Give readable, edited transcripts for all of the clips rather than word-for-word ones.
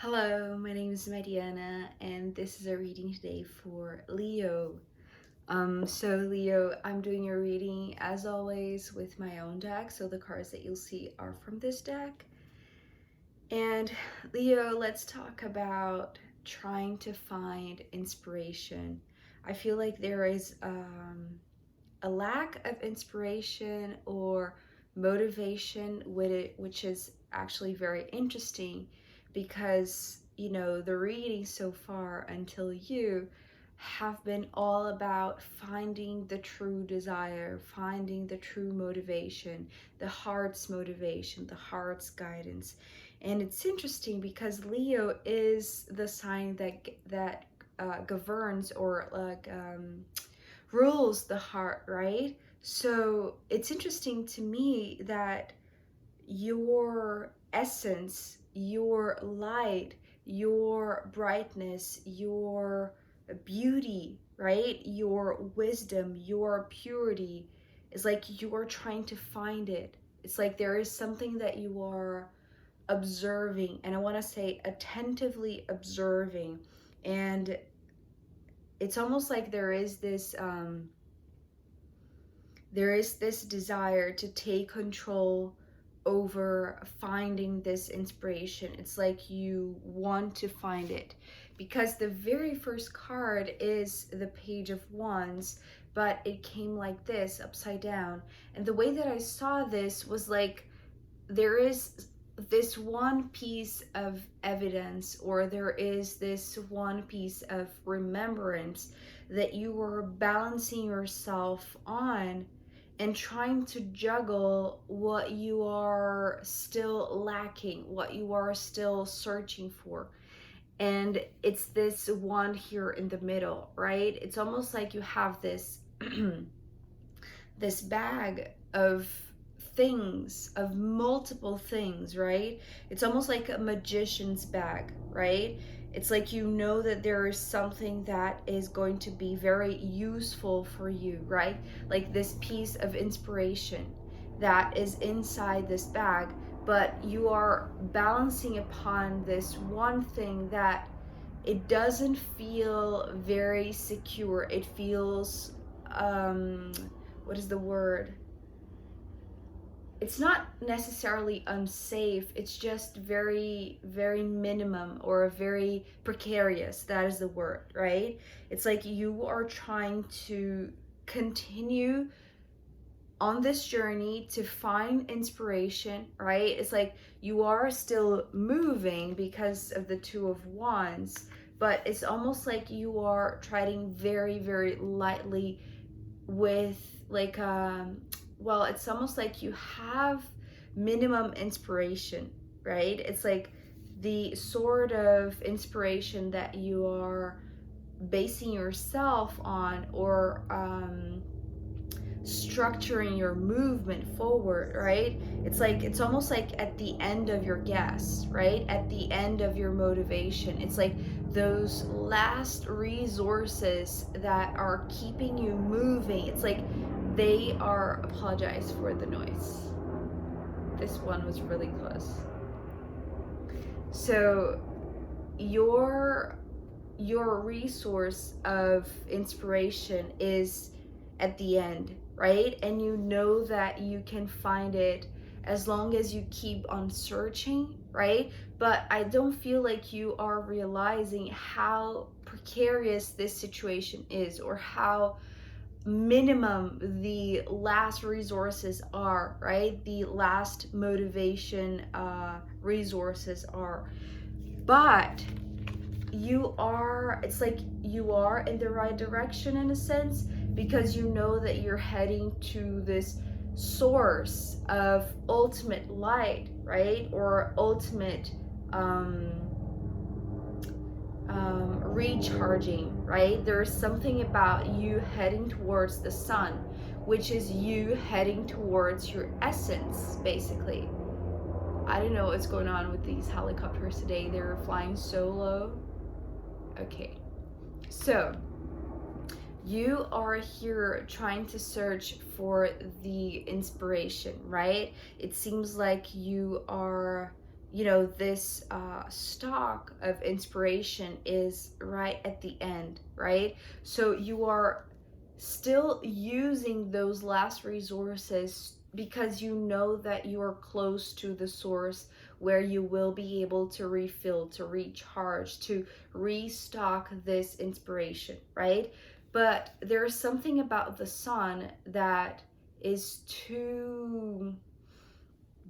Hello, my name is Mariana, and this is a reading today for Leo. So Leo, I'm doing your reading as always with my own deck, so the cards that you'll see are from this deck. And Leo, let's talk about trying to find inspiration. I feel like there is a lack of inspiration or motivation with it, which is actually very interesting because, the reading so far until you have been all about finding the true desire, finding the true motivation, the heart's motivation, the heart's guidance. And it's interesting because Leo is the sign that governs or rules the heart, right? So it's interesting to me that your essence, your light, your brightness, your beauty, right? Your wisdom, your purity is like you're trying to find it. It's like there is something that you are observing, and I want to say attentively observing. And it's almost like there is this desire to take control over finding this inspiration. It's like you want to find it because the very first card is the Page of Wands, but it came like this, upside down. And the way that I saw this was like there is this one piece of evidence, or there is this one piece of remembrance that you were balancing yourself on and trying to juggle what you are still lacking, what you are still searching for. And it's this one here in the middle, right? It's almost like you have this this bag of things, of multiple things, right? It's almost like a magician's bag, right? It's like you know that there is something that is going to be very useful for you, right? Like this piece of inspiration that is inside this bag, but you are balancing upon this one thing that it doesn't feel very secure. It feels what is the word? It's not necessarily unsafe, it's just very, very minimum or very precarious. That is the word, right? It's like you are trying to continue on this journey to find inspiration, right? It's like you are still moving because of the Two of Wands, but it's almost like you are treading very, very lightly with like well, it's almost like you have minimum inspiration, right? It's like the sort of inspiration that you are basing yourself on, or structuring your movement forward, right? It's like it's almost like at the end of your gas, right? At the end of your motivation. It's like those last resources that are keeping you moving. It's like they are, apologize for the noise. This one was really close. So your resource of inspiration is at the end, right? And you know that you can find it as long as you keep on searching, right? But I don't feel like you are realizing how precarious this situation is, or how minimum the last resources are, right? The last motivation resources are. But it's like you are in the right direction in a sense, because you know that you're heading to this source of ultimate light, right? Or ultimate recharging, right? There's something about you heading towards the sun, which is you heading towards your essence, basically. I don't know what's going on with these helicopters today. They're flying so low. Okay, so you are here trying to search for the inspiration, right? It seems like you are you know, this stock of inspiration is right at the end, right? So you are still using those last resources because you know that you are close to the source where you will be able to refill, to recharge, to restock this inspiration, right? But there's something about the sun that is too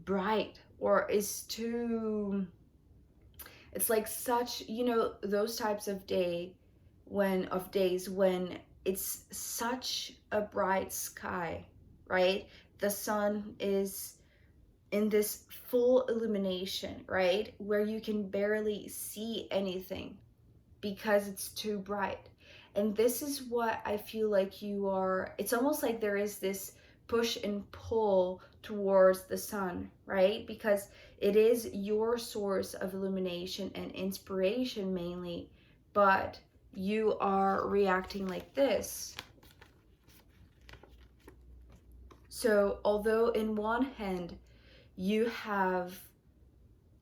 bright, or is too, it's like such, you know, those types of days when it's such a bright sky, right? The sun is in this full illumination, right, where you can barely see anything because it's too bright. And this is what I feel like you are, it's almost like there is this push and pull towards the sun, right? Because it is your source of illumination and inspiration mainly, but you are reacting like this. So although in one hand you have,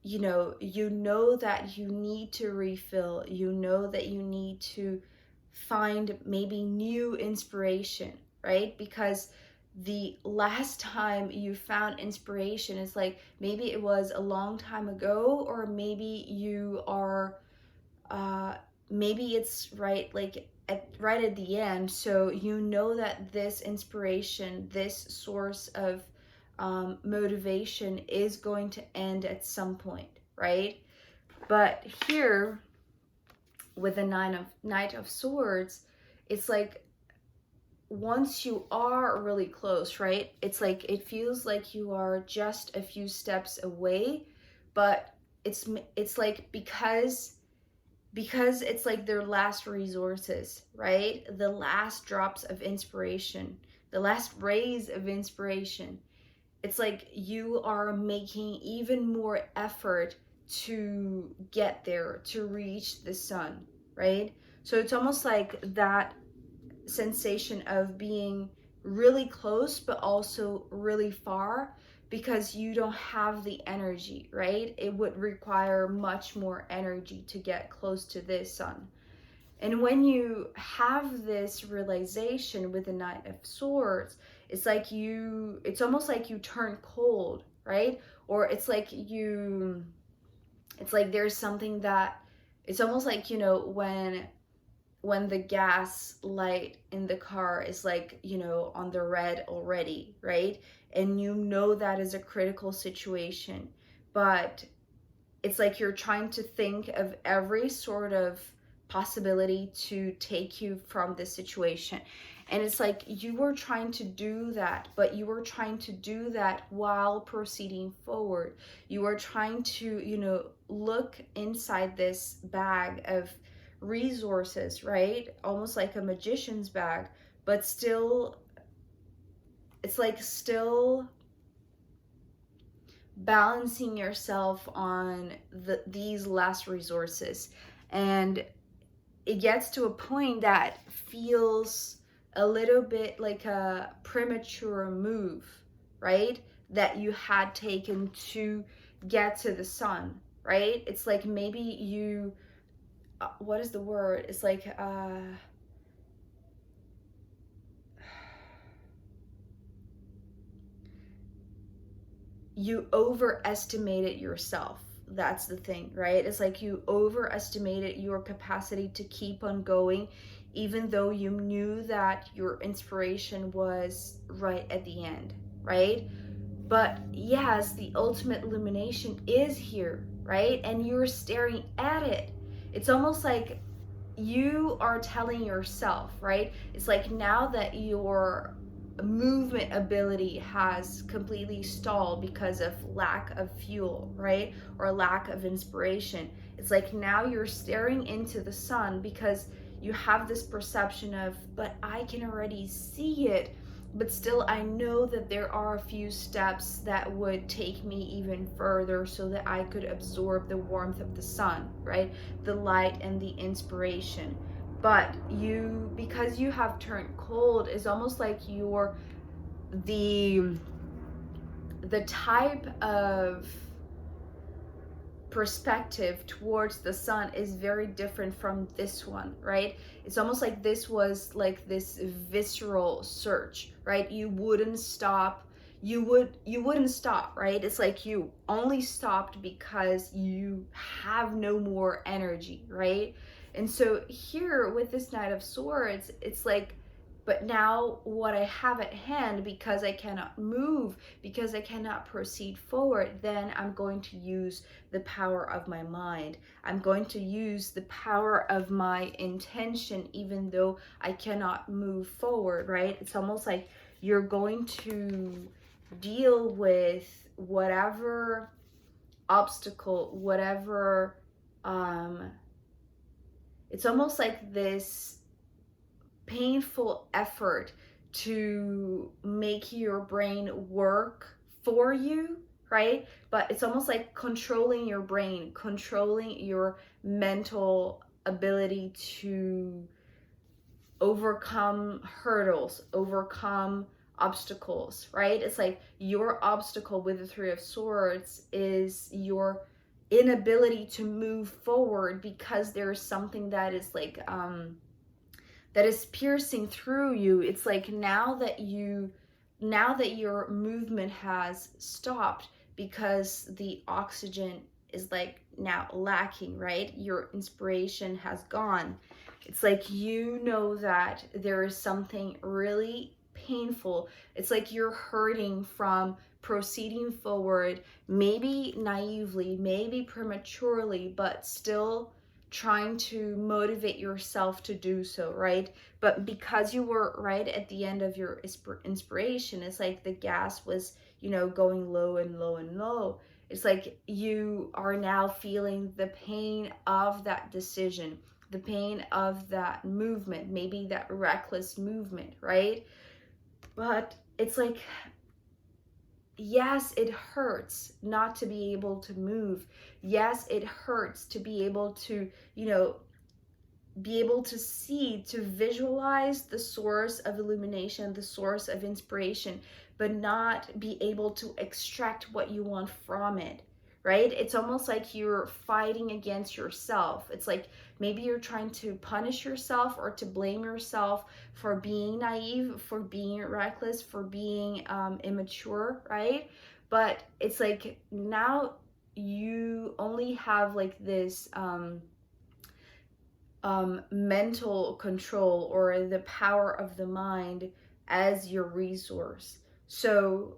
you know that you need to refill, you know that you need to find maybe new inspiration, right? Because the last time you found inspiration is like maybe it was a long time ago, or maybe you are uh maybe it's right at the end. So you know that this inspiration, this source of motivation is going to end at some point, right? But here with the Knight of Swords, it's like once you are really close, right? It's like it feels like you are just a few steps away, but it's like because it's like their last resources, right? The last drops of inspiration, the last rays of inspiration. It's like you are making even more effort to get there, to reach the sun, right? So it's almost like that sensation of being really close but also really far, because you don't have the energy, right? It would require much more energy to get close to this sun. And when you have this realization with the Knight of Swords, it's almost like you turn cold, right? Or it's like there's something that, it's almost like, you know, when the gas light in the car is like, you know, on the red already, right? And you know that is a critical situation, but it's like you're trying to think of every sort of possibility to take you from this situation. And it's like you were trying to do that, but you were trying to do that while proceeding forward. You were trying to, you know, look inside this bag of resources, right? Almost like a magician's bag, but still, it's like still balancing yourself on these last resources. And it gets to a point that feels a little bit like a premature move, right? That you had taken to get to the sun, right? It's like maybe you, what is the word? It's like, you overestimated yourself. That's the thing, right? It's like you overestimated your capacity to keep on going, even though you knew that your inspiration was right at the end, right? But yes, the ultimate illumination is here, right? And you're staring at it. It's almost like you are telling yourself, right? It's like now that your movement ability has completely stalled because of lack of fuel, right? Or lack of inspiration. It's like now you're staring into the sun because you have this perception of, but I can already see it. But still, I know that there are a few steps that would take me even further so that I could absorb the warmth of the sun, right? The light and the inspiration. But you, because you have turned cold, is almost like you're the type of perspective towards the sun is very different from this one, right? It's almost like this was like this visceral search, right? You wouldn't stop, you wouldn't stop, right? It's like you only stopped because you have no more energy, right? And so here with this Knight of Swords, it's like, but now what I have at hand, because I cannot move, because I cannot proceed forward, then I'm going to use the power of my mind. I'm going to use the power of my intention, even though I cannot move forward, right? It's almost like you're going to deal with whatever obstacle, whatever, it's almost like this painful effort to make your brain work for you, right? But it's almost like controlling your brain, controlling your mental ability to overcome hurdles, overcome obstacles, right? It's like your obstacle with the Three of Swords is your inability to move forward because there's something that is like that is piercing through you. It's like now that your movement has stopped because the oxygen is like now lacking, right? Your inspiration has gone. It's like you know that there is something really painful. It's like you're hurting from proceeding forward, maybe naively, maybe prematurely, but still trying to motivate yourself to do so, right? But because you were right at the end of your inspiration, it's like the gas was, going low and low and low. It's like you are now feeling the pain of that decision, the pain of that movement, maybe that reckless movement, right? But it's like, yes, it hurts not to be able to move. Yes, it hurts to be able to, be able to see, to visualize the source of illumination, the source of inspiration, but not be able to extract what you want from it, right? It's almost like you're fighting against yourself. It's like maybe you're trying to punish yourself or to blame yourself for being naive, for being reckless, for being immature, right? But it's like now you only have like this mental control or the power of the mind as your resource. So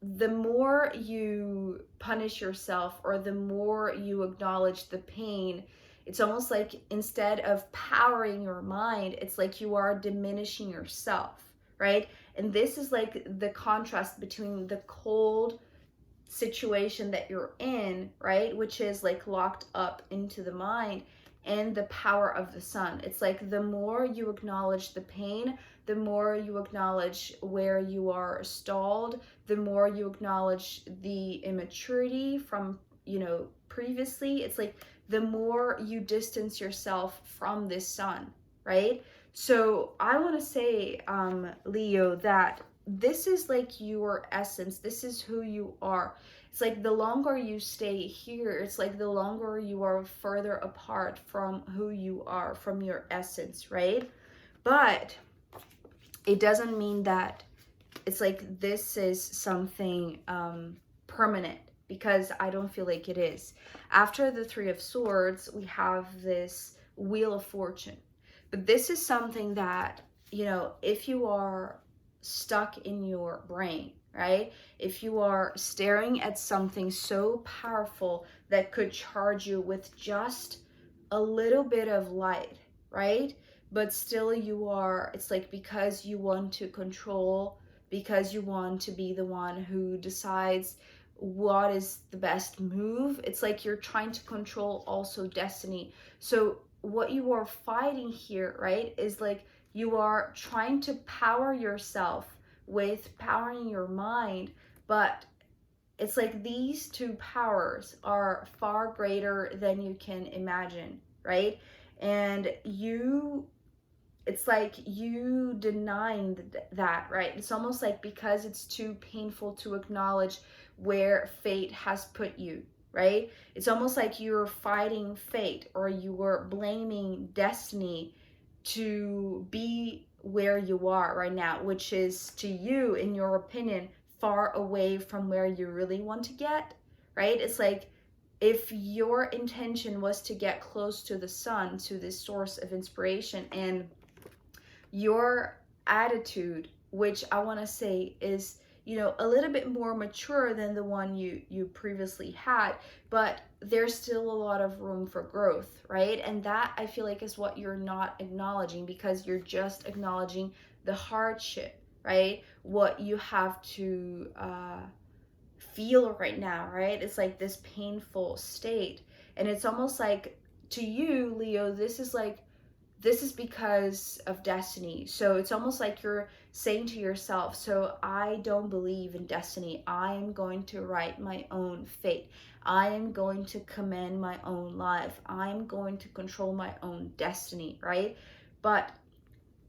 the more you punish yourself or the more you acknowledge the pain, it's almost like instead of powering your mind, it's like you are diminishing yourself, right? And this is like the contrast between the cold situation that you're in, right, which is like locked up into the mind, and the power of the sun. It's like the more you acknowledge the pain, the more you acknowledge where you are stalled, the more you acknowledge the immaturity from, previously. It's like the more you distance yourself from this sun, right? So I want to say, Leo, that this is like your essence. This is who you are. It's like the longer you stay here, it's like the longer you are further apart from who you are, from your essence, right? But it doesn't mean that it's like this is something permanent, because I don't feel like it is. After the Three of Swords, we have this Wheel of Fortune. But this is something that, if you are stuck in your brain, right? If you are staring at something so powerful that could charge you with just a little bit of light, right? But still you are, it's like because you want to control, because you want to be the one who decides what is the best move. It's like you're trying to control also destiny. So what you are fighting here, right, is like you are trying to power yourself with powering your mind, but it's like these two powers are far greater than you can imagine, right? And it's like you denying that, right? It's almost like because it's too painful to acknowledge where fate has put you, right? It's almost like you're fighting fate, or you were blaming destiny to be where you are right now, which is, to you, in your opinion, far away from where you really want to get, right? It's like, if your intention was to get close to the sun, to this source of inspiration, and your attitude, which I want to say is, a little bit more mature than the one you previously had, but there's still a lot of room for growth, right? And that, I feel like, is what you're not acknowledging, because you're just acknowledging the hardship, right? What you have to feel right now, right? It's like this painful state. And it's almost like, to you, Leo, this is because of destiny. So it's almost like you're saying to yourself, so I don't believe in destiny. I am going to write my own fate. I am going to command my own life. I'm going to control my own destiny, right? But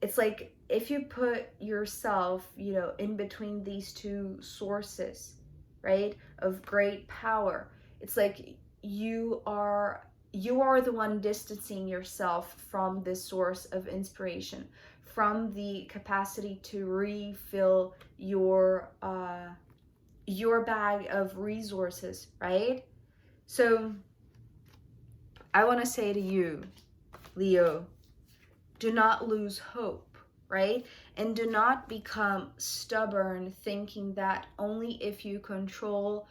it's like, if you put yourself, in between these two sources, right, of great power, it's like you are the one distancing yourself from this source of inspiration, from the capacity to refill your bag of resources, right? So I want to say to you, Leo, do not lose hope, right? And do not become stubborn, thinking that only if you control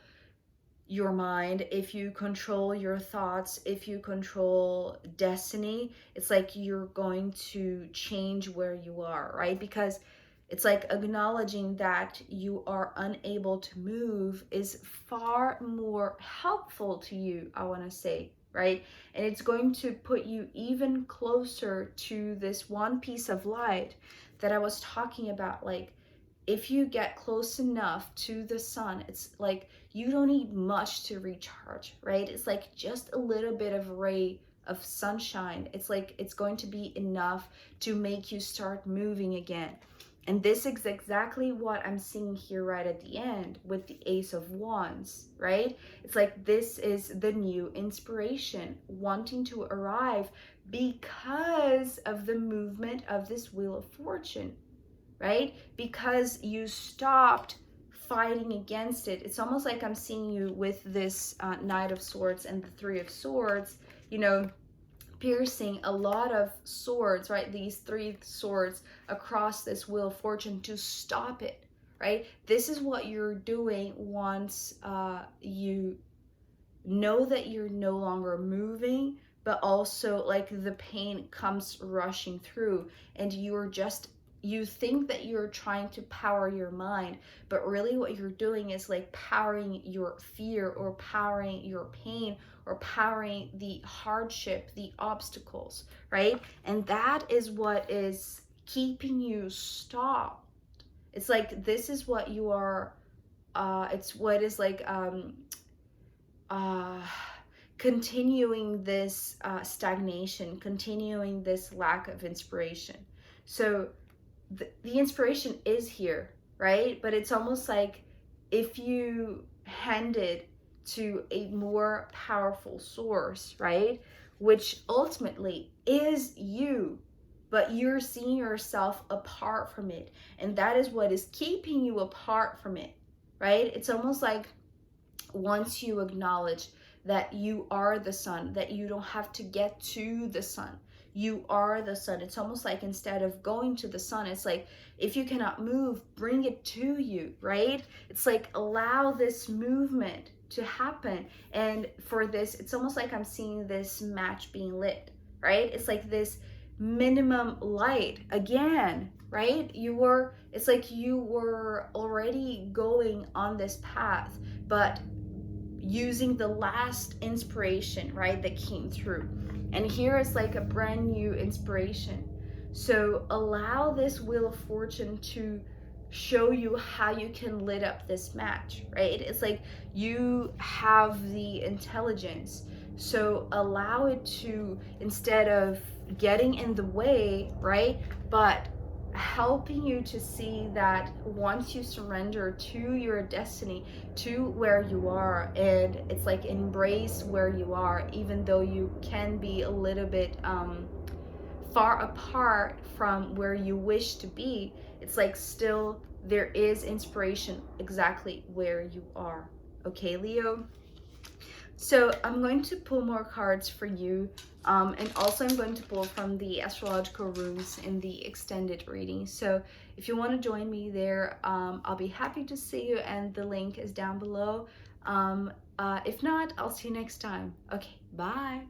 your mind, if you control your thoughts, if you control destiny, it's like you're going to change where you are, right? Because it's like acknowledging that you are unable to move is far more helpful to you, I want to say, right? And it's going to put you even closer to this one piece of light that I was talking about. Like, if you get close enough to the sun, it's like you don't need much to recharge, right? It's like just a little bit of ray of sunshine. It's like it's going to be enough to make you start moving again. And this is exactly what I'm seeing here right at the end with the Ace of Wands, right? It's like this is the new inspiration wanting to arrive because of the movement of this Wheel of Fortune, right? Because you stopped fighting against it. It's almost like I'm seeing you with this Knight of Swords and the Three of Swords, piercing a lot of swords, right? These three swords across this Wheel of Fortune to stop it, right? This is what you're doing once you know that you're no longer moving, but also like the pain comes rushing through, and you think that you're trying to power your mind, but really what you're doing is like powering your fear, or powering your pain, or powering the hardship, the obstacles, right? And that is what is keeping you stopped. It's like this is what you are, it's what is like continuing this stagnation, continuing this lack of inspiration. So the inspiration is here, right? But it's almost like if you hand it to a more powerful source, right? Which ultimately is you, but you're seeing yourself apart from it. And that is what is keeping you apart from it, right? It's almost like once you acknowledge that you are the sun, that you don't have to get to the sun, you are the sun. It's almost like instead of going to the sun, it's like if you cannot move, bring it to you, right? It's like allow this movement to happen. And for this, it's almost like I'm seeing this match being lit, right? It's like this minimum light again, right? It's like you were already going on this path, but using the last inspiration, right, that came through. And here is like a brand new inspiration. So allow this Wheel of Fortune to show you how you can lit up this match, right? It's like you have the intelligence. So allow it to, instead of getting in the way, right, but helping you to see that once you surrender to your destiny, to where you are, and it's like embrace where you are, even though you can be a little bit far apart from where you wish to be, it's like still there is inspiration exactly where you are. Okay, Leo? So I'm going to pull more cards for you, and also I'm going to pull from the astrological runes in the extended reading. So if you want to join me there, I'll be happy to see you, and the link is down below. If not, I'll see you next time. Okay, bye.